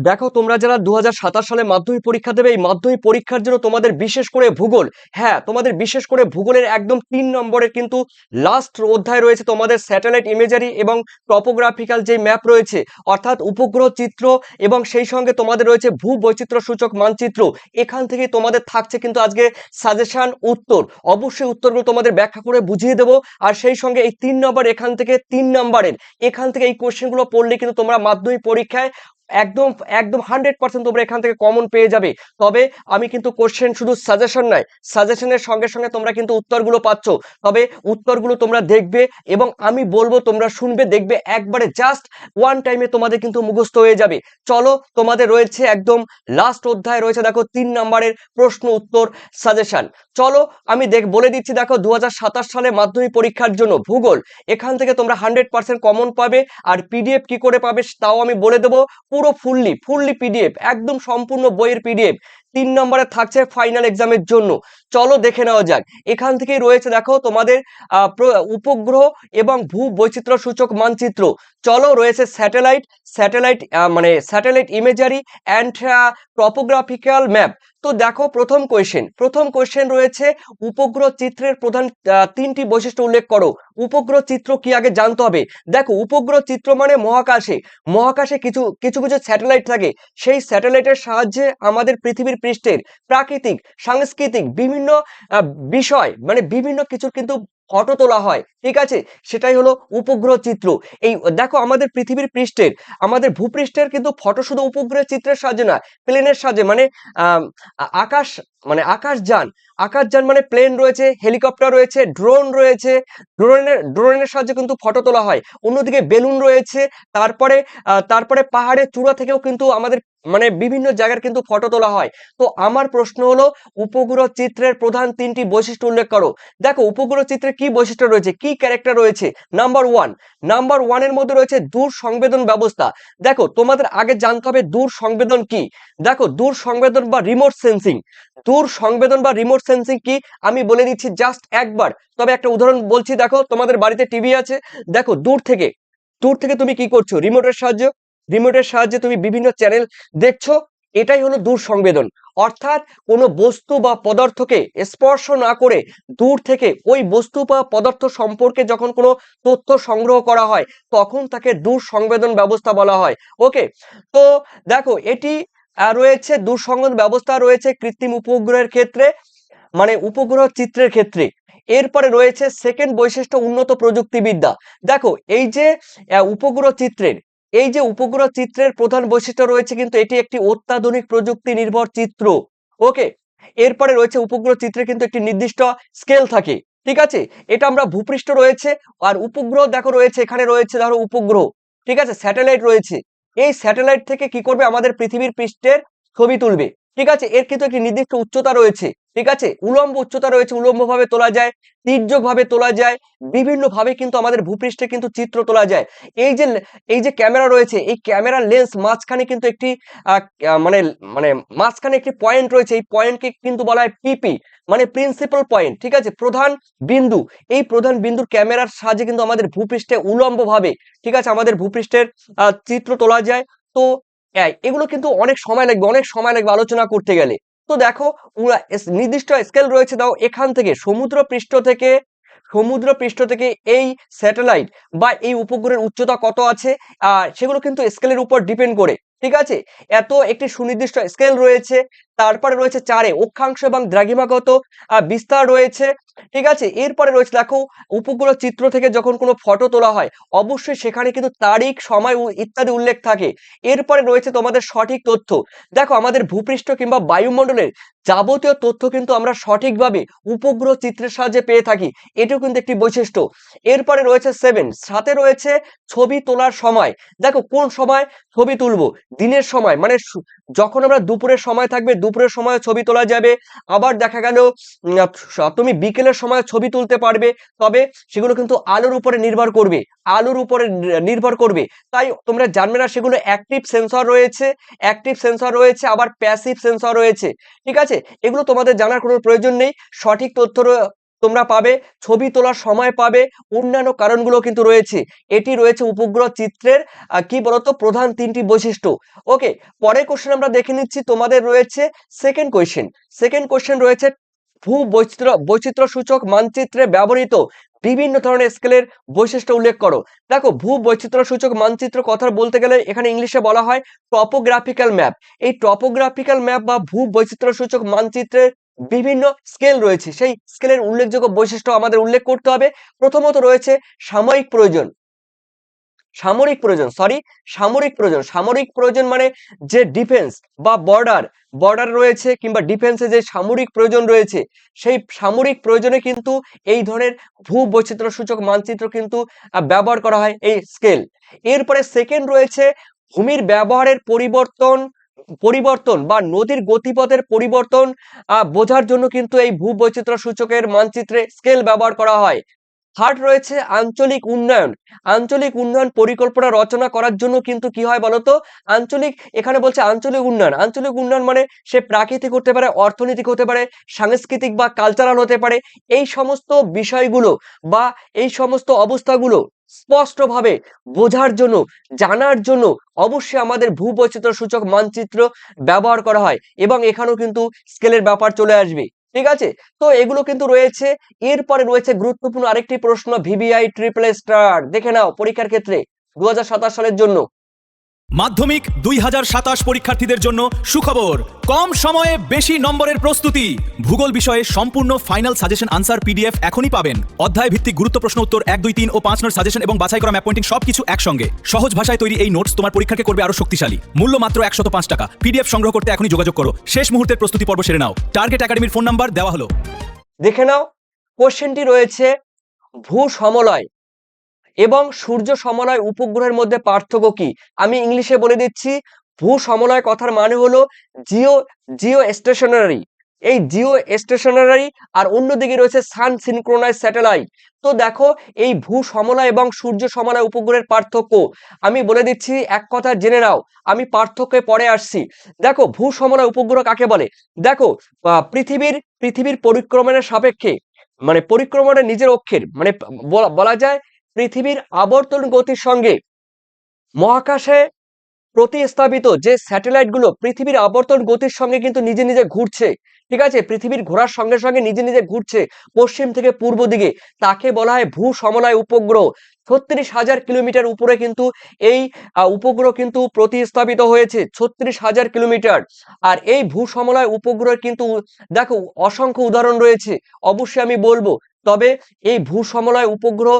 দেখো তোমরা যারা 2027 সালে মাধ্যমিক পরীক্ষা দেবে, এই মাধ্যমিক পরীক্ষার জন্য তোমাদের বিশেষ করে ভূগোল, হ্যাঁ তোমাদের বিশেষ করে ভূগোলের একদম 3 নম্বরের কিন্তু লাস্ট অধ্যায় রয়েছে তোমাদের স্যাটেলাইট ইমেজারি এবং টপোগ্রাফিক্যাল যে ম্যাপ রয়েছে, অর্থাৎ উপগ্রহ চিত্র, এবং সেই সঙ্গে তোমাদের রয়েছে ভূ বৈচিত্র্য সূচক মানচিত্র। এখান থেকে তোমাদের থাকছে কিন্তু আজকে সাজেশন উত্তর, অবশ্যই উত্তরগুলো তোমাদের ব্যাখ্যা করে বুঝিয়ে দেবো। আর সেই সঙ্গে এই 3 নম্বর, এখান থেকে 3 নম্বরের এখান থেকে এই কোশ্চেনগুলো পড়লে কিন্তু তোমরা মাধ্যমিক পরীক্ষায় একদম একদম 100% তোমরা এখান থেকে কমন পেয়ে যাবে। তবে আমি কিন্তু কোশ্চেন শুধু সাজেশন নয়, সাজেশনের সঙ্গে সঙ্গে তোমরা কিন্তু উত্তরগুলো পাচ্ছ। তবে উত্তরগুলো তোমরা দেখবে এবং আমি বলবো তোমরা শুনবে, দেখবে একবারে জাস্ট ওয়ান টাইমে তোমাদের কিন্তু মুখস্থ হয়ে যাবে। চলো তোমাদের রয়েছে একদম লাস্ট অধ্যায় রয়েছে, দেখো 3 নম্বরের প্রশ্ন উত্তর সাজেশন। চলো আমি বলে দিচ্ছি। দেখো 2027 সালে মাধ্যমিক পরীক্ষার জন্য ভূগোল, এখান থেকে তোমরা 100% কমন পাবে। আর পিডিএফ কি করে পাবে তাও আমি বলে দেবো। পুরো ফুললি পিডিএফ, একদম সম্পূর্ণ বইয়ের পিডিএফ 3 নম্বরে থাকছে ফাইনাল এক্সামের জন্য। চলো দেখে নেওয়া যাক। এখান থেকেই রয়েছে দেখো তোমাদের উপগ্রহ এবং ভূ বৈচিত্র্য সূচক মানচিত্র। চলো রয়েছে স্যাটেলাইট, মানে satellite imagery and topographical map. তো দেখো প্রথম কোয়েশ্চেন রয়েছে উপগ্রহ চিত্রের প্রধান 3টি বৈশিষ্ট্য উল্লেখ করো। উপগ্রহ চিত্র কি আগে জানতে হবে। দেখো উপগ্রহ চিত্র মানে মহাকাশে কিছু কিছু কিছু স্যাটেলাইট থাকে, সেই স্যাটেলাইটের সাহায্যে আমাদের পৃথিবীর পৃষ্ঠের প্রাকৃতিক, সাংস্কৃতিক বিভিন্ন বিষয়, মানে বিভিন্ন কিছুর কিন্তু ফটো তোলা হয়, ঠিক আছে, সেটাই হলো উপগ্রহ চিত্র। এই দেখো আমাদের পৃথিবীর পৃষ্ঠের, আমাদের ভূপৃষ্ঠের কিন্তু ফটো শুধু উপগ্রহ চিত্রের সাহায্যে না, প্লেনের সাহায্যে, মানে আকাশ, মানে আকাশযান মানে প্লেন রয়েছে, হেলিকপ্টার রয়েছে, ড্রোন রয়েছে, ড্রোনের সাহায্যে কিন্তু ফটো তোলা হয়। অন্যদিকে বেলুন রয়েছে, তারপরে পাহাড়ের চূড়া থেকেও কিন্তু আমাদের মানে বিভিন্ন জায়গার কিন্তু ফটো তোলা হয়। তো আমার প্রশ্ন হলো উপগ্রহ চিত্রের প্রধান 3টি বৈশিষ্ট্য উল্লেখ করো। দেখো উপগ্রহ চিত্রে কি বৈশিষ্ট্য রয়েছে, কি ক্যারেক্টার রয়েছে। নাম্বার ওয়ানের মধ্যে রয়েছে দূর সংবেদন ব্যবস্থা। দেখো তোমাদের আগে জানতে হবে দূর সংবেদন কি। দেখো দূর সংবেদন বা রিমোট সেন্সিং কি আমি বলে দিচ্ছি জাস্ট একবার। তবে একটা উদাহরণ বলছি। দেখো তোমাদের বাড়িতে টিভি আছে, দেখো দূর থেকে তুমি কি করছো, রিমোটের সাহায্যে তুমি বিভিন্ন চ্যানেল দেখছো। এটাই হলো দূর সংবেদন। অর্থাৎ কোনো বস্তু বা পদার্থকে স্পর্শ না করে দূর থেকে ওই বস্তু বা পদার্থ সম্পর্কে যখন কোনো তথ্য সংগ্রহ করা হয়, তখন তাকে দূর সংবেদন ব্যবস্থা বলা হয়। ওকে, তো দেখো এটি রয়েছে দূর সংবেদন ব্যবস্থা রয়েছে কৃত্রিম উপগ্রহের ক্ষেত্রে, মানে উপগ্রহ চিত্রের ক্ষেত্রে। এরপরে রয়েছে সেকেন্ড বৈশিষ্ট্য উন্নত প্রযুক্তিবিদ্যা। দেখো এই যে উপগ্রহ চিত্রের প্রধান বৈশিষ্ট্য রয়েছে কিন্তু এটি একটি অত্যাধুনিক প্রযুক্তি নির্ভর চিত্র। ওকে, এরপরে রয়েছে উপগ্রহ চিত্রে কিন্তু একটি নির্দিষ্ট স্কেল থাকে, ঠিক আছে। এটা আমরা ভূপৃষ্ঠ রয়েছে, আর উপগ্রহ দেখো রয়েছে, এখানে রয়েছে ধরো উপগ্রহ, ঠিক আছে, স্যাটেলাইট রয়েছে। এই স্যাটেলাইট থেকে কি করবে, আমাদের পৃথিবীর পৃষ্ঠের ছবি তুলবে, ঠিক আছে। এর কিন্তু একটি নির্দিষ্ট উচ্চতা রয়েছে, ঠিক আছে, উলম্ব উচ্চতা রয়েছে, উলম্ব ভাবে তোলা যায়, তির্যক ভাবে তোলা যায়, বিভিন্ন ভাবে কিন্তু আমাদের ভূপৃষ্ঠে কিন্তু চিত্র তোলা যায়। এই যে ক্যামেরা রয়েছে, এই ক্যামেরার লেন্স মাঝখানে কিন্তু একটি আহ, আহ, মানে মানে মাঝখানে একটি পয়েন্ট রয়েছে, এই পয়েন্টকে কিন্তু বলা হয় পিপি, মানে প্রিন্সিপাল পয়েন্ট, ঠিক আছে, প্রধান বিন্দু। এই প্রধান বিন্দুর ক্যামেরার সাহায্যে কিন্তু আমাদের ভূপৃষ্ঠে উলম্ব ভাবে, ঠিক আছে, আমাদের ভূপৃষ্ঠের চিত্র তোলা যায়। তো এগুলো কিন্তু অনেক সময় লাগবে আলোচনা করতে গেলে। তো দেখো নির্দিষ্ট স্কেল রয়েছে, দাও এখান থেকে সমুদ্র পৃষ্ঠ থেকে এই স্যাটেলাইট বা এই উপগ্রহের উচ্চতা কত আছে, আর সেগুলো কিন্তু স্কেলের উপর ডিপেন্ড করে, ঠিক আছে। এত একটি সুনির্দিষ্ট স্কেল রয়েছে। তারপরে রয়েছে চারে অক্ষাংশ এবং দ্রাঘিমাগত বিস্তার রয়েছে, ঠিক আছে। এরপরে রয়েছে দেখো উপগ্রহ চিত্র থেকে যখন কোনো ফটো তোলা হয়, অবশ্যই সেখানে কিন্তু তারিখ, সময় ইত্যাদি উল্লেখ থাকে। এরপরে রয়েছে তোমাদের সঠিক তথ্য। দেখো আমাদের ভূপৃষ্ঠ কিংবা বায়ুমণ্ডলের যাবতীয় তথ্য কিন্তু আমরা সঠিকভাবে উপগ্রহ চিত্রের সাহায্যে পেয়ে থাকি, এটাও কিন্তু একটি বৈশিষ্ট্য। এরপরে রয়েছে 7, সাথে রয়েছে ছবি তোলার সময়। দেখো কোন সময় ছবি তুলবো, দিনের সময়, মানে যখন আমরা দুপুরের সময় থাকবে, দুপুরের সময় ছবি তোলা যাবে। আবার দেখা গেল তুমি বিকেলের সময় ছবি তুলতে পারবে। তবে সেগুলো কিন্তু আলোর উপরে নির্ভর করবে। তাই তোমরা জানবে না, সেগুলো অ্যাক্টিভ সেন্সর রয়েছে, আবার প্যাসিভ সেন্সর রয়েছে, ঠিক আছে। এগুলো তোমাদের জানার কোনো প্রয়োজন নেই। সঠিক তথ্য তোমরা পাবে, ছবি তোলার সময় পাবে, অন্যান্য কারণগুলো কিন্তু রয়েছে। এটি রয়েছে উপগ্রহ চিত্রের কি বলতো প্রধান 3টি বৈশিষ্ট্য। ওকে, পরের কোশ্চেন আমরা দেখে নিচ্ছি। তোমাদের রয়েছে সেকেন্ড কোশ্চেন রয়েছে বৈচিত্র্য সূচক মানচিত্রে ব্যবহৃত বিভিন্ন ধরনের স্কেলের বৈশিষ্ট্য উল্লেখ করো। দেখো, বৈচিত্র্য সূচক মানচিত্র কথা বলতে গেলে এখানে ইংলিশে বলা হয় টপোগ্রাফিক্যাল ম্যাপ। এই টপোগ্রাফিক্যাল ম্যাপ বা বৈচিত্র্য সূচক মানচিত্রের বিভিন্ন স্কেল রয়েছে, সেই স্কেলের উল্লেখযোগ্য বৈশিষ্ট্য আমাদের উল্লেখ করতে হবে। প্রথমত রয়েছে সাময়িক প্রয়োজন। সামরিক প্রয়োজন মানে যে ডিফেন্স বা বর্ডার রয়েছে কিংবা ডিফেন্সে যে সামরিক প্রয়োজন রয়েছে, সেই সামরিক প্রয়োজনে কিন্তু এই ধরনের বৈচিত্র্য সূচক মানচিত্র কিন্তু ব্যবহার করা হয়, এই স্কেল। এরপরে সেকেন্ড রয়েছে ভূমির ব্যবহারের পরিবর্তন বা নদীর গতিপথের পরিবর্তন বোঝার জন্য কিন্তু এই বৈচিত্র্য সূচকের মানচিত্রে স্কেল ব্যবহার করা হয়। থার্ড রয়েছে আঞ্চলিক উন্নয়ন পরিকল্পনা রচনা করার জন্য কিন্তু কি হয় বলতো, এখানে বলছে আঞ্চলিক উন্নয়ন মানে সে প্রাকৃতিক হতে পারে, অর্থনৈতিক হতে পারে, সাংস্কৃতিক বা কালচারাল হতে পারে। এই সমস্ত বিষয়গুলো বা এই সমস্ত অবস্থাগুলো স্পষ্টভাবে বোঝার জন্য, জানার জন্য অবশ্যই আমাদের ভূবৈচিত্র্য সূচক মানচিত্র ব্যবহার করা হয়, এবং এখানেও কিন্তু স্কেলের ব্যাপার চলে আসবে। ঠিক আছে, তো এগুলো কিন্তু রয়েছে। এরপরে রয়েছে গুরুত্বপূর্ণ আরেকটি প্রশ্ন, ভিভিআই ট্রিপল স্টার দেখে নাও পরীক্ষার ক্ষেত্রে 2027 সালের জন্য। মাধ্যমিক 2027 পরীক্ষার্থীদের জন্য সুখবর, কম সময়ে বেশি নম্বরের প্রস্তুতি। ভূগোল বিষয়ে সম্পূর্ণ ফাইনাল সাজেশন আনসার পিডিএফ এখনই পাবেন। অধ্যায় ভিত্তিক গুরুত্ব প্রশ্ন উত্তর 1, 2, 3 ও 5 নম্বর সাজেশন এবং বাছাই করা ম্যাপ পয়েন্টিং সবকিছু একসঙ্গে। সহজ ভাষায় তৈরি এই নোটস তোমার পরীক্ষাকে করবে আরো শক্তিশালী। মূল্য মাত্র 105 টাকা। পিডিএফ সংগ্রহ করতে এখনই যোগাযোগ করো। শেষ মুহূর্তের প্রস্তুতি পর্ব সেরে নাও। টার্গেট একাডেমির ফোন নাম্বার দেওয়া হলো। দেখে নাও, কোশ্চেনটি রয়েছে ভূ সমলয় এবং সূর্য সমলয় উপগ্রহের মধ্যে পার্থক্য কি। আমি ইংলিশে বলে দিচ্ছি। ভূ সমলয় কথার মানে হলো জিও স্টেশনারি, এই জিও স্টেশনারি, আর অন্যদিকে রয়েছে সান সিনক্রোনাইজ স্যাটেলাইট। তো দেখো, এই ভূ সমলয় এবং সূর্য সমলয় উপগ্রহের পার্থক্য আমি বলে দিচ্ছি, এক কথা জেনে নাও, আমি পার্থক্যে পরে আসছি। দেখো, ভূ সমলয় উপগ্রহ কাকে বলে। দেখো, পৃথিবীর পরিক্রমণের সাপেক্ষে, মানে পরিক্রমণের নিজের অক্ষের, মানে বলা যায় পৃথিবীর আবর্তন গতির সঙ্গে মহাকাশে প্রতিস্থাপিত যে স্যাটেলাইট গুলো পৃথিবীর আবর্তন গতির সঙ্গে কিন্তু নিজে নিজে ঘুরছে। ঠিক আছে, পৃথিবীর ঘোরার সঙ্গে সঙ্গে নিজে নিজে ঘুরছে পশ্চিম থেকে পূর্ব দিকে, তাকে বলা হয় ভূ সমলয় উপগ্রহ। 36,000 কিলোমিটার উপরে কিন্তু এই উপগ্রহ কিন্তু প্রতিস্থাপিত হয়েছে, 36,000 কিলোমিটার। আর এই ভূ সমলয় উপগ্রহের কিন্তু দেখো অসংখ্য উদাহরণ রয়েছে, অবশ্যই আমি বলবো। তবে এই ভূ সমলয় উপগ্রহ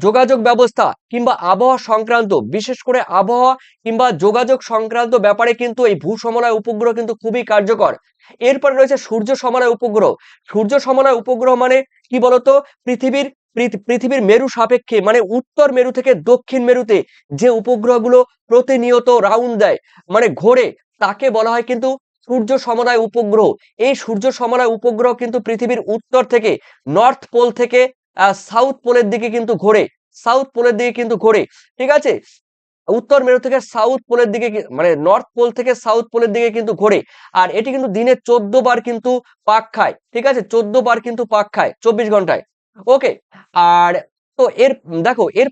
যোগাযোগ ব্যবস্থা কিংবা আবহাওয়া সংক্রান্ত, বিশেষ করে আবহাওয়া কিংবা যোগাযোগ সংক্রান্ত ব্যাপারে কিন্তু এই ভূ সমলয় উপগ্রহ কিন্তু খুবই কার্যকর। এরপরে রয়েছে সূর্য সমলয় উপগ্রহ। সূর্য সমলয় উপগ্রহ মানে কি বলতো, পৃথিবীর মেরু সাপেক্ষে, মানে উত্তর মেরু থেকে দক্ষিণ মেরুতে যে উপগ্রহগুলো প্রতিনিয়ত রাউন্ড দেয়, মানে ঘোরে, তাকে বলা হয় কিন্তু সূর্য সমলয় উপগ্রহ। এই সূর্য সমলয় উপগ্রহ কিন্তু পৃথিবীর উত্তর থেকে, নর্থ পোল থেকে সাউথ পোলের দিকে কিন্তু ঘোরে। ঠিক আছে, উত্তর মেরু থেকে সাউথ পোলের দিকে, মানে নর্থ পোল থেকে সাউথ পোলের দিকে কিন্তু ঘোরে। আর এটি কিন্তু দিনে 14 বার কিন্তু পাক খায়। ঠিক আছে, 14 বার কিন্তু পাক খায় 24 ঘন্টায়। ওকে, আর তো দেখো এর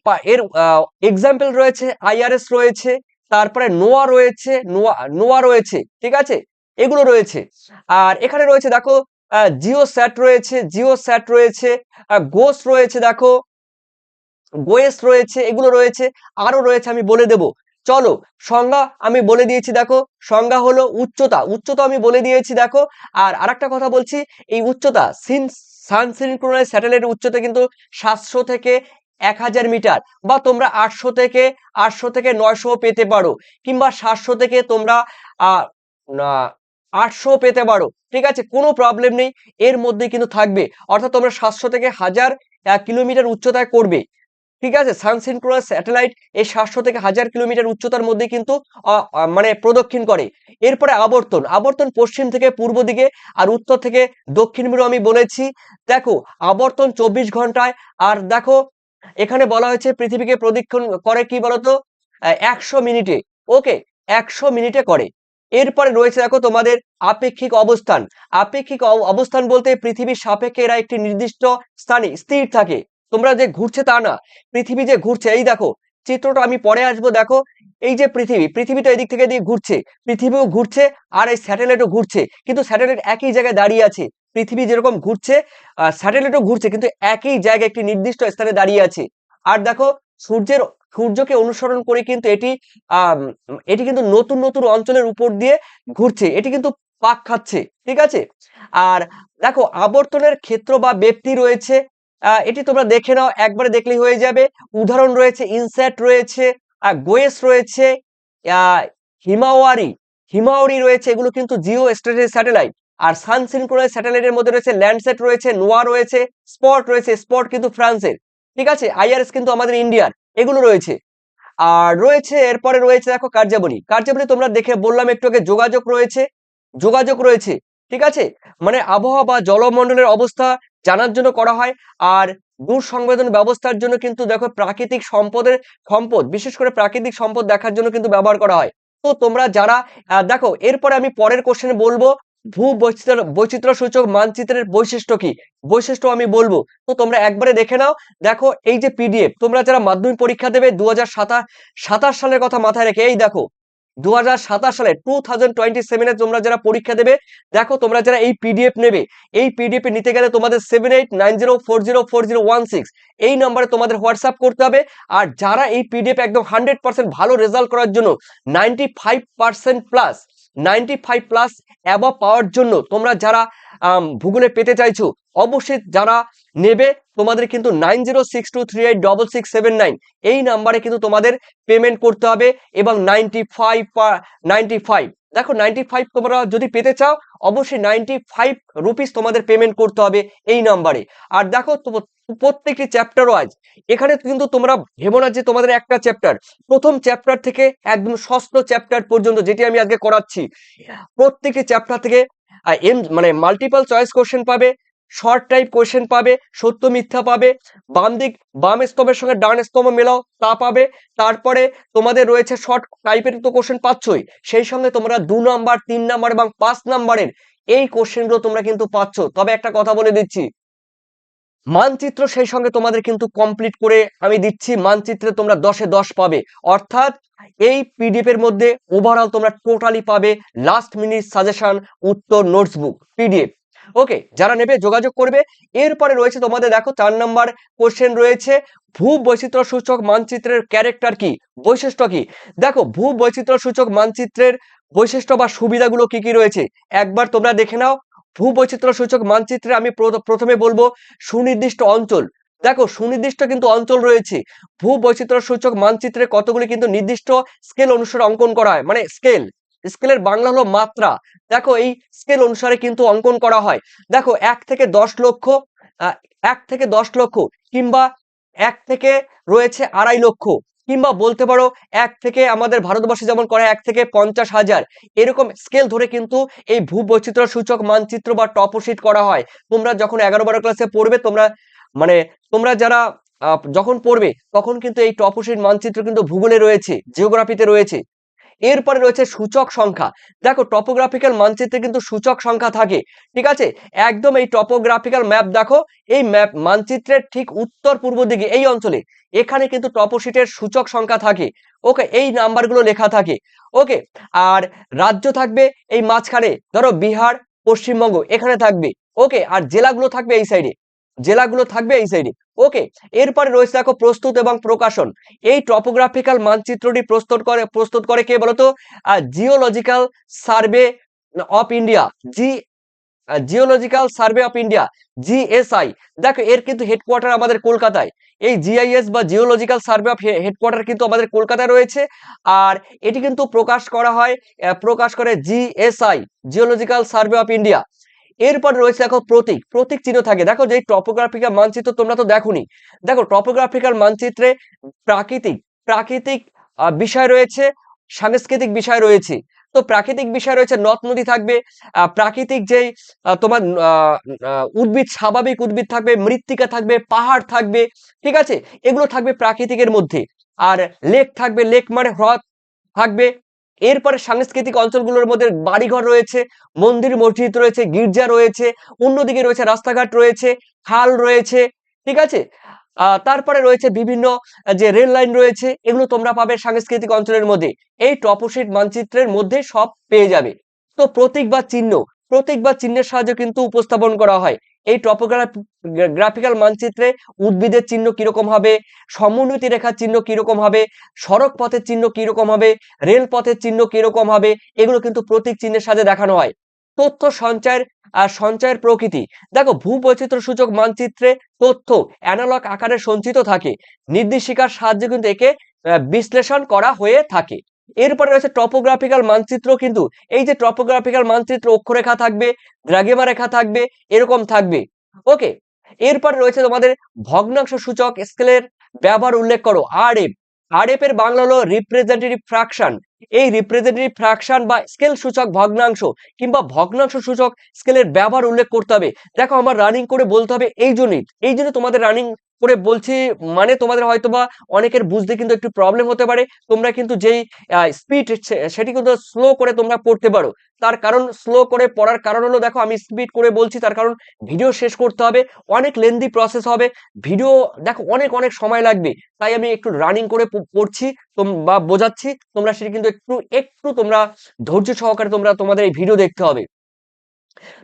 এক্সাম্পল রয়েছে, আইআরএস রয়েছে, তারপরে নোয়া রয়েছে। ঠিক আছে, এগুলো রয়েছে। আর এখানে রয়েছে দেখো জিওস্যাট রয়েছে, গোস রয়েছে, দেখো গোয়েস রয়েছে, এগুলো রয়েছে, আরো রয়েছে, আমি বলে দেব। চলো, সংজ্ঞা আমি বলে দিয়েছি, দেখো সংজ্ঞা হলো উচ্চতা আমি বলে দিয়েছি। দেখো, আর আরেকটা কথা বলছি, এই উচ্চতা সান সিনক্রোনাইজ স্যাটেলাইটের উচ্চতা কিন্তু 700 থেকে 1000 মিটার, বা তোমরা 800 থেকে 900 পেতে পারো, কিংবা 700 থেকে তোমরা 800 পেতে পারো। ঠিক আছে, কোনো প্রবলেম নেই, এর মধ্যে কিন্তু থাকবে। অর্থাৎ তোমরা 700 থেকে 1000 কিলোমিটার উচ্চতায় করবে। ঠিক আছে, সান সিনক্রোনাস স্যাটেলাইট এই 700 থেকে 1000 কিলোমিটার উচ্চতার মধ্যে কিন্তু মানে প্রদক্ষিণ করে। এরপরে আবর্তন পশ্চিম থেকে পূর্ব দিকে আর উত্তর থেকে দক্ষিণ মেরু আমি বলেছি। দেখো, আবর্তন 24 ঘন্টায়। আর দেখো, এখানে বলা হয়েছে পৃথিবীকে প্রদক্ষিণ করে কি বলতো, 100 মিনিটে। ওকে, 100 মিনিটে করে। এরপরে রয়েছে দেখো তোমাদের আপেক্ষিক অবস্থান। আপেক্ষিক অবস্থান বলতে পৃথিবীর সাপেক্ষে এরা একটি নির্দিষ্ট স্থানে স্থির থাকে। তোমরা যে ঘুরছে তা না, পৃথিবী যে ঘুরছে, এই দেখো চিত্রটা আমি পরে আসবো। দেখো এই যে পৃথিবী তো এদিক থেকে এদিকে ঘুরছে, পৃথিবীও ঘুরছে আর এই স্যাটেলাইটও ঘুরছে, কিন্তু স্যাটেলাইট একই জায়গায় দাঁড়িয়ে আছে। পৃথিবী যেরকম ঘুরছে স্যাটেলাইটও ঘুরছে, কিন্তু একই জায়গায় একটি নির্দিষ্ট স্থানে দাঁড়িয়ে আছে। আর দেখো সূর্যকে অনুসরণ করে কিন্তু এটি কিন্তু নতুন নতুন অঞ্চলের উপর দিয়ে ঘুরছে, এটি কিন্তু পাক খাচ্ছে, ঠিক আছে। আর দেখো আবর্তনের ক্ষেত্র বা ব্যাপ্তি রয়েছে, এটি তোমরা দেখে নাও, একবারে দেখলেই হয়ে যাবে। উদাহরণ রয়েছে ইনস্যাট রয়েছে, গোয়েস রয়েছে, হিমাওয়ারি হিমাওয়ারি রয়েছে, এগুলো কিন্তু জিও স্যাটেলাইট। আর সানসিনক্রোনাইজ স্যাটেলাইটের মধ্যে রয়েছে ল্যান্ডসেট রয়েছে, নোয়া রয়েছে, স্পট কিন্তু ফ্রান্সের, ঠিক আছে। আইআরএস কিন্তু আমাদের ইন্ডিয়ার, এগুলো রয়েছে। আর রয়েছে এরপরে রয়েছে দেখো কার্যাবলী তোমরা দেখে বললাম একটু আগে, যোগাযোগ রয়েছে, ঠিক আছে। মানে আবহাওয়া বা জলমণ্ডলের অবস্থা জানার জন্য করা হয়। আর দূর সংবেদন ব্যবস্থার জন্য কিন্তু দেখো প্রাকৃতিক সম্পদ, বিশেষ করে প্রাকৃতিক সম্পদ দেখার জন্য কিন্তু ব্যবহার করা হয়। তো তোমরা যারা দেখো এরপরে আমি পরের কোশ্চেনে বলবো বৈচিত্র্য সূচক মানচিত্রের বৈশিষ্ট্য আমি বলবো। তো তোমরা একবারে দেখে নাও। দেখো এই যে পিডিএফ, তোমরা যারা মাধ্যমিক পরীক্ষা দেবে 2027 সালের কথা মাথায় রেখে, এই দেখো 2027 সালে 2027 তোমরা যারা পরীক্ষা দেবে, দেখো তোমরা যারা এই পিডিএফ নেবে, এই পিডিএফ নিতে গেলে তোমাদের 7890404016 এই নম্বরে তোমাদের হোয়াটসঅ্যাপ করতে হবে। আর যারা এই পিডিএফ একদম 100% ভালো রেজাল্ট করার জন্য 95% প্লাস অ্যাবভ পাওয়ার জন্য তোমরা যারা ভূগোলে পেতে চাইছো, অবশ্যই যারা নেবে তোমাদের কিন্তু 9062386679 এই নাম্বারে কিন্তু তোমাদের পেমেন্ট করতে হবে। এবং 95 দেখো 95 তোমরা যদি পেতে চাও, অবশ্যই 95 রুপিস তোমাদের পেমেন্ট করতে হবে এই নাম্বারে। আর দেখো প্রত্যেকটি চ্যাপ্টার ওয়াইজ, এখানে কিন্তু তোমরা ভেবো না যে তোমাদের একটা চ্যাপ্টার, প্রথম চ্যাপ্টার থেকে একদম ষষ্ঠ চ্যাপ্টার পর্যন্ত যেটি আমি আজকে করাচ্ছি, প্রত্যেকটি চ্যাপ্টার থেকে মানে মাল্টিপল চয়েস কোশ্চেন পাবে, শর্ট টাইপ কোশ্চেন পাবে, সত্য মিথ্যা পাবে, বাম স্তম্ভের সঙ্গে ডান স্তম্ভ মেলাও তা পাবে। তারপরে তোমাদের রয়েছে শর্ট টাইপের তো কোশ্চেন পাচ্ছই, সেই সঙ্গে তোমরা 2 নাম্বার 3 নাম্বার এবং 5 নাম্বারের এই কোশ্চেনগুলো তোমরা কিন্তু পাচ্ছ। তবে একটা কথা বলে দিচ্ছি, মানচিত্র সেই সঙ্গে তোমাদের কিন্তু কমপ্লিট করে আমি দিচ্ছি, মানচিত্রে তোমরা 10-এ 10 পাবে। অর্থাৎ এই পিডিএফ এর মধ্যে ওভারঅল তোমরা টোটালি পাবে লাস্ট মিনিট সাজেশন, উত্তর, নোটসবুক, পিডিএফ। ওকে, যারা নেবে যোগাযোগ করবে। এরপরে রয়েছে তোমাদের দেখো 4 নাম্বার কোশ্চেন রয়েছে, ভূবৈচিত্র্য সূচক মানচিত্রের ক্যারেক্টার কি, বৈশিষ্ট্য কি। দেখো ভূবৈচিত্র্য সূচক মানচিত্রের বৈশিষ্ট্য বা সুবিধাগুলো কি কি রয়েছে একবার তোমরা দেখে নাও। ভূবৈচিত্র্য সূচক মানচিত্রে আমি প্রথমে বলবো সুনির্দিষ্ট অঞ্চল। দেখো সুনির্দিষ্ট কিন্তু অঞ্চল রয়েছে। ভূবৈচিত্র্য সূচক মানচিত্রে কতগুলি কিন্তু নির্দিষ্ট স্কেল অনুসারে অঙ্কন করা হয়, মানে স্কেলের বাংলা হলো মাত্রা। দেখো এই স্কেল অনুসারে কিন্তু অঙ্কন করা হয়। দেখো 1 থেকে 10 লক্ষ, 1 থেকে 10 লক্ষ, কিংবা 1 থেকে রয়েছে 2.5 লক্ষ, কিংবা বলতে পারো 1 থেকে আমাদের ভারতবর্ষে যেমন করে 1 থেকে 50,000, এরকম স্কেল ধরে কিন্তু এই ভূবৈচিত্র্য সূচক মানচিত্র বা টপোশিট করা হয়। তোমরা যখন 11-12 ক্লাসে পড়বে, তোমরা যারা যখন পড়বে তখন কিন্তু এই টপোশিট মানচিত্র কিন্তু ভূগোলে রয়েছে, জিওগ্রাফিতে রয়েছে। এরপরে রয়েছে সূচক সংখ্যা। দেখো টপোগ্রাফিক্যাল মানচিত্রে কিন্তু সূচক সংখ্যা থাকে, ঠিক আছে। একদম এই টপোগ্রাফিক্যাল ম্যাপ দেখো, এই ম্যাপ মানচিত্রের ঠিক উত্তর পূর্ব দিকে এই অঞ্চলে, এখানে কিন্তু টপোশিটের সূচক সংখ্যা থাকে। ওকে, এই নাম্বারগুলো লেখা থাকে। ওকে, আর রাজ্য থাকবে এই মাঝখানে, ধরো বিহার, পশ্চিমবঙ্গ এখানে থাকবে। ওকে, আর জেলাগুলো থাকবে এই সাইডে। ওকে, এরপরে রয়েছে দেখো প্রস্তুত এবং প্রকাশন। এই টপোগ্রাফিক্যাল মানচিত্রটি প্রস্তুত করে কে বলতো? Geological survey of India, geological survey of India, GSI. দেখো এর কিন্তু হেডকোয়ার্টার আমাদের কলকাতায়। এই জিআইএস বা জিওলজিক্যাল সার্ভে অফ হেডকোয়ার্টার কিন্তু আমাদের কলকাতায় রয়েছে। আর এটি কিন্তু প্রকাশ করে GSI, geological survey of India. এরপর রয়েছে দেখো প্রতীক চিহ্ন থাকে। দেখো যে টপোগ্রাফিক্যাল মানচিত্র তোমরা তো দেখোনি, দেখো টপোগ্রাফিক্যাল মানচিত্রে প্রাকৃতিক বিষয় রয়েছে, সাংস্কৃতিক বিষয় রয়েছে। তো প্রাকৃতিক বিষয় রয়েছে, নদ নদী থাকবে, প্রাকৃতিক যেই তোমার স্বাভাবিক উদ্ভিদ থাকবে, মৃত্তিকা থাকবে, পাহাড় থাকবে, ঠিক আছে, এগুলো থাকবে প্রাকৃতিকের মধ্যে। আর লেক থাকবে, লেক মানে হ্রদ থাকবে। এরপরে সাংস্কৃতিক অঞ্চলগুলোর মধ্যে বাড়িঘর রয়েছে, মন্দির মসজিদ রয়েছে, গির্জা রয়েছে, অন্যদিকে রয়েছে রাস্তাঘাট রয়েছে, খাল রয়েছে, ঠিক আছে। তারপরে রয়েছে বিভিন্ন যে রেল লাইন রয়েছে, এগুলো তোমরা পাবে সাংস্কৃতিক অঞ্চলের মধ্যে। এই টপোশিট মানচিত্রের মধ্যে সব পেয়ে যাবে। তো প্রতীক বা চিহ্নের সাহায্যে কিন্তু উপস্থাপন করা হয়। এই গ্রাফিক্যাল মানচিত্রে উদ্ভিদের চিহ্ন কিরকম হবে, সমোন্নতি রেখার চিহ্ন কিরকম হবে, সড়ক পথের চিহ্ন কিরকম হবে, রেল পথের চিহ্ন কিরকম হবে, এগুলো কিন্তু প্রতীক চিহ্নের সাথে দেখানো হয়। তথ্য সঞ্চয়ের সঞ্চয়ের প্রকৃতি, দেখো ভূবৈচিত্র্য সূচক মানচিত্রে তথ্য অ্যানালগ আকারে সঞ্চিত থাকে, নির্দেশিকার সাহায্যে কিন্তু একে বিশ্লেষণ করা হয়ে থাকে। এরপরে রয়েছে টপোগ্রাফিক্যাল মানচিত্র, কিন্তু এই যে টপোগ্রাফিক্যাল মানচিত্র অক্ষরেখা থাকবে, দ্রাঘিমা রেখা থাকবে, এরকম থাকবে। ওকে, এরপর রয়েছে তোমাদের ভগ্নাংশ সূচক স্কেলের ব্যবহার উল্লেখ করো। আরএফ এর বাংলা হলো রিপ্রেজেন্টেটিভ ফ্র্যাকশন। এই রিপ্রেজেন্টেটিভ ফ্র্যাকশন বা স্কেল সূচক ভগ্নাংশ কিংবা ভগ্নাংশ সূচক স্কেলের ব্যবহার উল্লেখ করতে হবে। দেখো আমার রানিং করে বলতে হবে, এই জন্য তোমাদের রানিং করে বলছি, মানে তোমাদের হয়তোবা অনেকের বুঝতে কিন্তু একটু প্রবলেম হতে পারে। তোমরা কিন্তু যেই স্পিড সেটি কিন্তু স্লো করে তোমরা পড়তে পারো। তার কারণ স্লো করে পড়ার কারণ হলো, দেখো আমি স্পিড করে বলছি তার কারণ ভিডিও শেষ করতে হবে, অনেক লেন্দি প্রসেস হবে, ভিডিও দেখো অনেক অনেক সময় লাগবে, তাই আমি একটু রানিং করে পড়ছি বা বোঝাচ্ছি। তোমরা সেটা কিন্তু একটু একটু তোমরা ধৈর্য সহকারে তোমাদের এই ভিডিও দেখতে হবে।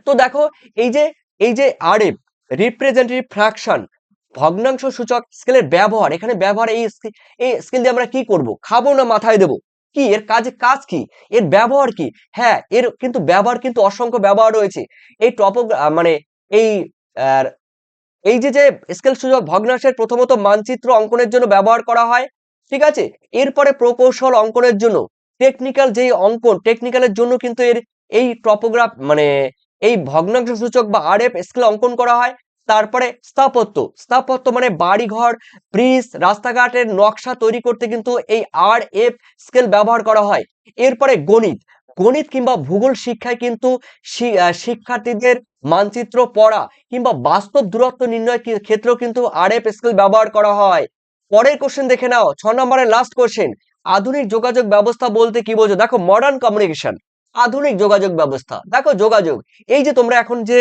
তো দেখো এই যে আরএফ রিপ্রেজেন্টেটিভ ফ্র্যাকশন ভগ্নাংশ সূচক স্কেলের ব্যবহার, এখানে ব্যবহার এই স্কেল দিয়ে আমরা কি করব, খাবো না মাথায় দেবো, কি এর কাজ কি, এর ব্যবহার কি? হ্যাঁ, এর কিন্তু ব্যবহার কিন্তু অসংখ্য ব্যবহার রয়েছে। এই মানে এই এই যে স্কেল সূচক ভগ্নাংশের প্রথমত মানচিত্র অঙ্কনের জন্য ব্যবহার করা হয়, ঠিক আছে। এরপরে প্রকৌশল অঙ্কনের জন্য, টেকনিক্যালের জন্য কিন্তু এই মানে এই ভগ্নাংশ সূচক বা আরএফ স্কেল অঙ্কন করা হয়। তারপরে স্থাপত্য মানে বাড়িঘর, ব্রিজ, রাস্তাঘাটের নকশা তৈরি করতে কিন্তু এই আরএফ স্কেল ব্যবহার করা হয়। এরপরে গণিত কিংবা ভূগোল শিক্ষায় কিন্তু শিক্ষার্থীদের মানচিত্র পড়া কিংবা বাস্তব দূরত্ব নির্ণয়ের ক্ষেত্রেও কিন্তু আরএফ স্কেল ব্যবহার করা হয়। পরের কোশ্চেন দেখে নাও, 6 নম্বরের লাস্ট কোশ্চেন, আধুনিক যোগাযোগ ব্যবস্থা বলতে কি বোঝো? দেখো মডার্ন কমিউনিকেশন, আধুনিক যোগাযোগ ব্যবস্থা। দেখো যোগাযোগ, এই যে তোমরা এখন যে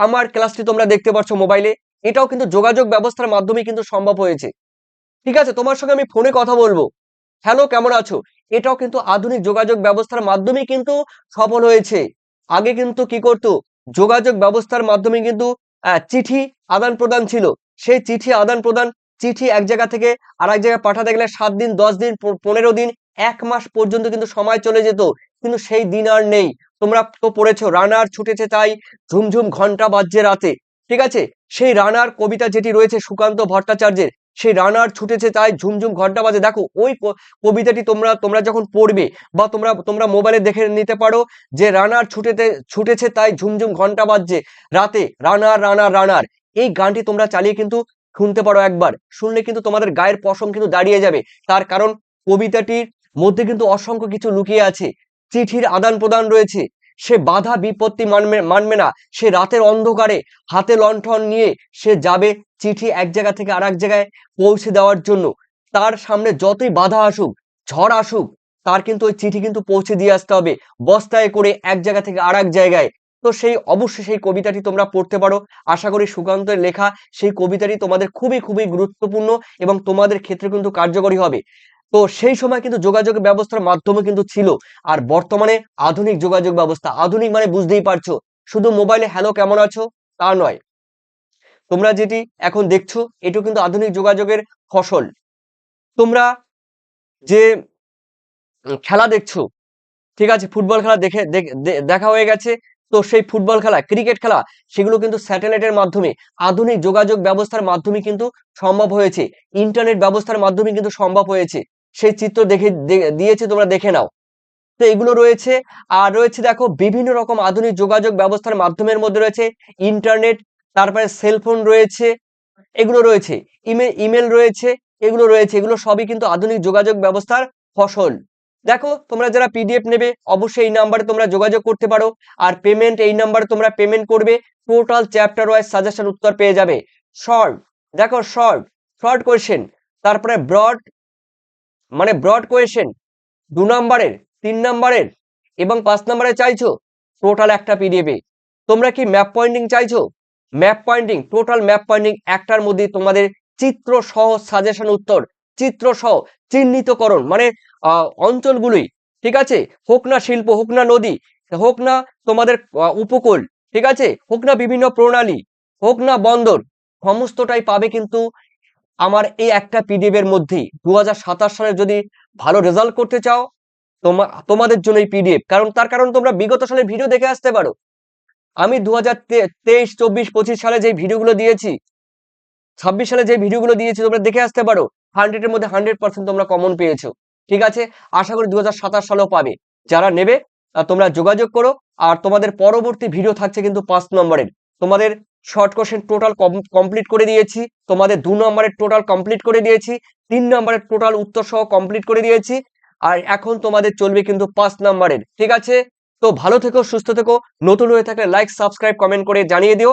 আমার ক্লাসটি তোমরা দেখতে পাচ্ছ মোবাইলে, এটাও কিন্তু যোগাযোগ ব্যবস্থার মাধ্যমে কিন্তু সম্ভব হয়েছে, ঠিক আছে। তোমার সঙ্গে আমি ফোনে কথা বলবো, হ্যালো কেমন আছো, এটাও কিন্তু আধুনিক যোগাযোগ ব্যবস্থার মাধ্যমে কিন্তু সফল হয়েছে। আগে কিন্তু কি করতো, যোগাযোগ ব্যবস্থার মাধ্যমে কিন্তু চিঠি আদান প্রদান ছিল, সেই চিঠি আদান প্রদান, চিঠি এক জায়গা থেকে আরেক জায়গায় পাঠাতে গেলে 7 দিন, 10 দিন, 15 দিন, 1 মাস পর্যন্ত কিন্তু সময় চলে যেত, কিন্তু সেই দিন আর নেই। তোমরা তো পড়েছো, রানার ছুটেছে তাই ঝুমঝুম ঘন্টা বাজছে রাতে, ঠিক আছে। সেই রানার কবিতা যেটি রয়েছে সুকান্ত ভট্টাচার্যের, সেই রানার ছুটেছে তাই ঝুমঝুম ঘন্টা বাজে, দেখো ওই কবিতাটি তোমরা যখন পড়বে বা তোমরা মোবাইলে দেখে নিতে পারো যে রানার ছুটেছে তাই ঝুমঝুম ঘন্টা বাজছে রাতে, রানার, এই গানটি তোমরা চালিয়ে কিন্তু শুনতে পারো, একবার শুনলে কিন্তু তোমাদের গায়ের পশম কিন্তু দাঁড়িয়ে যাবে। তার কারণ কবিতাটির মধ্যে কিন্তু অসংখ্য কিছু লুকিয়ে আছে, চিঠির আদান প্রদান রয়েছে, সে বাধা বিপত্তি মানবে না, সে রাতের অন্ধকারে হাতে লণ্ঠন নিয়ে সে যাবে চিঠি এক জায়গা থেকে আরেক জায়গায় পৌঁছে দেওয়ার জন্য। তার সামনে যতই বাধা আসুক, ঝড় আসুক, তার কিন্তু ওই চিঠি কিন্তু পৌঁছে দিয়ে আসতে হবে বস্তায় করে এক জায়গা থেকে আরেক জায়গায়। তো অবশ্যই সেই কবিতাটি তোমরা পড়তে পারো। আশা করি সুকান্তের লেখা সেই কবিতাটি তোমাদের খুবই খুবই গুরুত্বপূর্ণ এবং তোমাদের ক্ষেত্রে কিন্তু কার্যকরী হবে। তো সেই সময় কিন্তু যোগাযোগ ব্যবস্থার মাধ্যমে কিন্তু ছিল। আর বর্তমানে আধুনিক যোগাযোগ ব্যবস্থা, আধুনিক মানে বুঝতেই পারছো শুধু মোবাইলে হ্যালো কেমন আছো তা নয়, তোমরা যেটি এখন দেখছো এটাও কিন্তু আধুনিক যোগাযোগের ফসল। তোমরা যে খেলা দেখছো, ঠিক আছে, ফুটবল খেলা দেখা হয়ে গেছে, তো সেই ফুটবল খেলা, ক্রিকেট খেলা, সেগুলো কিন্তু স্যাটেলাইটের মাধ্যমে, আধুনিক যোগাযোগ ব্যবস্থার মাধ্যমে কিন্তু সম্ভব হয়েছে, ইন্টারনেট ব্যবস্থার মাধ্যমে কিন্তু সম্ভব হয়েছে। সেই চিত্র দিয়েছে, তোমরা দেখে নাও। তো এগুলো রয়েছে। আর রয়েছে দেখো বিভিন্ন রকম আধুনিক যোগাযোগ ব্যবস্থার মাধ্যমের মধ্যে রয়েছে ইন্টারনেট, তারপরে সেলফোন রয়েছে, এগুলো রয়েছে, ইমেল রয়েছে, এগুলো সবই কিন্তু আধুনিক যোগাযোগ ব্যবস্থার ফসল। দেখো তোমরা যারা পিডিএফ নেবে অবশ্যই এই নাম্বারে তোমরা যোগাযোগ করতে পারো। আর পেমেন্ট এই নাম্বারে তোমরা পেমেন্ট করবে, টোটাল চ্যাপ্টার ওয়াইজ সাজেশন উত্তর পেয়ে যাবে। শর্ট, দেখো শর্ট কোয়েশ্চেন, তারপরে ব্রড কোয়েশ্চেন 2 নাম্বারের, 3 নম্বরের এবং 5 নম্বরে চাইছো, টোটাল একটা পিডিএফে। তোমরা কি ম্যাপ পয়েন্টিং চাইছো? Map pointing, total map pointing একটার মধ্যে তোমাদের চিত্র সহ সাজেশন উত্তর, চিত্র সহ চিহ্নিতকরণ, মানে অঞ্চলগুলোই, ঠিক আছে, হোক না শিল্প, হোক না নদী, হোক না তোমাদের উপকূল, ঠিক আছে, হোক না বিভিন্ন প্রণালী, হোক না বন্দর, সমস্তটাই পাবে কিন্তু আমার এই একটা পিডিএফ এর মধ্যেই। 2027 সালে যদি ভালো রেজাল্ট করতে চাও, তোমাদের জন্য এই পিডিএফ। তার কারণ তোমরা বিগত সালে ভিডিও দেখে আসতে পারো। আমি 2023, 24, 25 সালে যে ভিডিওগুলো দিয়েছি, 26 সালে যে ভিডিওগুলো দিয়েছি, তোমরা দেখে আসতে পারো। 100 এর মধ্যে 100% তোমরা কমন পেয়েছো, ঠিক আছে। আশা করি 2027 সালেও পাবে। যারা নেবে তোমরা যোগাযোগ করো। আর তোমাদের পরবর্তী ভিডিও থাকছে কিন্তু 5 নম্বরের। তোমাদের শর্ট কোশ্চেন টোটাল কমপ্লিট করে দিয়েছি, তোমাদের 2 নম্বরের টোটাল কমপ্লিট করে দিয়েছি, 3 নম্বরের টোটাল উত্তর সহ কমপ্লিট করে দিয়েছি। আর এখন তোমাদের চলবে কিন্তু 5 নম্বরের, ঠিক আছে। তো ভালো থেকো, সুস্থ থেকো। নতুন হয়ে থাকলে লাইক, সাবস্ক্রাইব, কমেন্ট করে জানিয়ে দিও।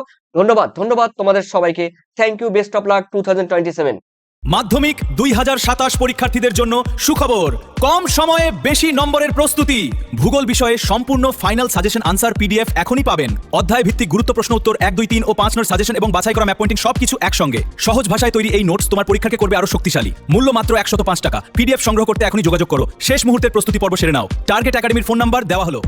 ধন্যবাদ তোমাদের সবাইকে। Thank you, best of luck 2027। মাধ্যমিক 2027 পরীক্ষার্থীদের জন্য সুখবর, কম সময়ে বেশি নম্বরের প্রস্তুতি। ভূগোল বিষয়ে সম্পূর্ণ ফাইনাল সাজেশন আনসার পিডিএফ এখনই পাবেন। অধ্যায় ভিত্তিক গুরুত্ব প্রশ্ন উত্তর 1, 2, 3 ও 5 নম্বর সাজেশন এবং বাছাই করা ম্যাপ পয়েন্টিং সবকিছু একসঙ্গে। সহজ ভাষায় তৈরি এই নোটস তোমার পরীক্ষাকে করবে আরো শক্তিশালী। মূল্য মাত্র 105 টাকা। পিডিএফ সংগ্রহ করতে এখনই যোগাযোগ করো। শেষ মুহূর্তের প্রস্তুতি পর্ব সেরে নাও। টার্গেট একাডেমির ফোন নাম্বার দেওয়া হলো।